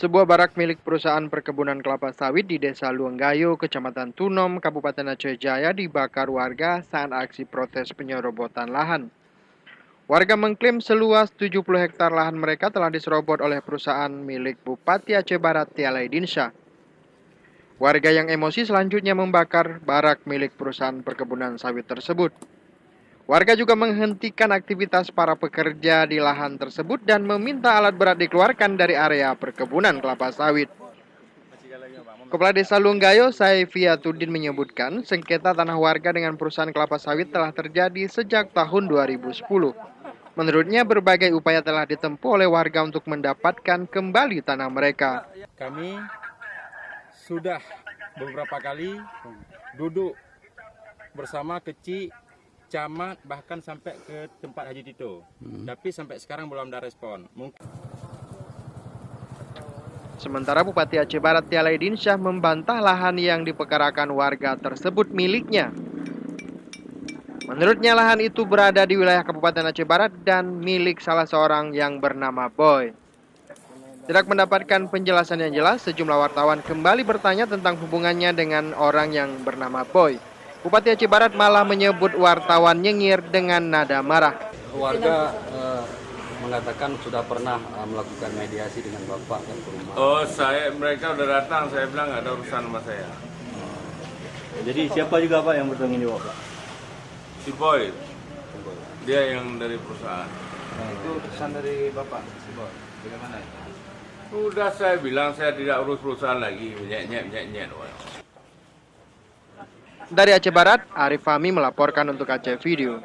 Sebuah barak milik perusahaan perkebunan kelapa sawit di Desa Luenggayo, Kecamatan Tunom, Kabupaten Aceh Jaya dibakar warga saat aksi protes penyerobotan lahan. Warga mengklaim seluas 70 hektar lahan mereka telah diserobot oleh perusahaan milik Bupati Aceh Barat Tialai Dinsyah. Warga yang emosi selanjutnya membakar barak milik perusahaan perkebunan sawit tersebut. Warga juga menghentikan aktivitas para pekerja di lahan tersebut dan meminta alat berat dikeluarkan dari area perkebunan kelapa sawit. Kepala Desa Lunggayo, Saifiatuddin menyebutkan, sengketa tanah warga dengan perusahaan kelapa sawit telah terjadi sejak tahun 2010. Menurutnya, berbagai upaya telah ditempuh oleh warga untuk mendapatkan kembali tanah mereka. Kami sudah beberapa kali duduk bersama kecil, camat, bahkan sampai ke tempat Haji Tito. Tapi sampai sekarang belum ada respon. Sementara Bupati Aceh Barat Tialai Dinsyah membantah lahan yang dipekarakan warga tersebut miliknya. Menurutnya lahan itu berada di wilayah Kabupaten Aceh Barat dan milik salah seorang yang bernama Boy. Tidak mendapatkan penjelasan yang jelas, sejumlah wartawan kembali bertanya tentang hubungannya dengan orang yang bernama Boy. Bupati Aceh Barat malah menyebut wartawan nyengir dengan nada marah. Warga mengatakan sudah pernah melakukan mediasi dengan Bapak dan ke rumah. Oh, mereka udah datang, saya bilang nggak ada urusan sama saya. Jadi siapa juga Pak yang bertanggung jawab Pak? Si Boy, dia yang dari perusahaan. Itu utusan dari Bapak, si Boy. Bagaimana itu? Udah saya bilang saya tidak urus perusahaan lagi, nyet. Dari Aceh Barat, Arif Fahmi melaporkan untuk Aceh Video.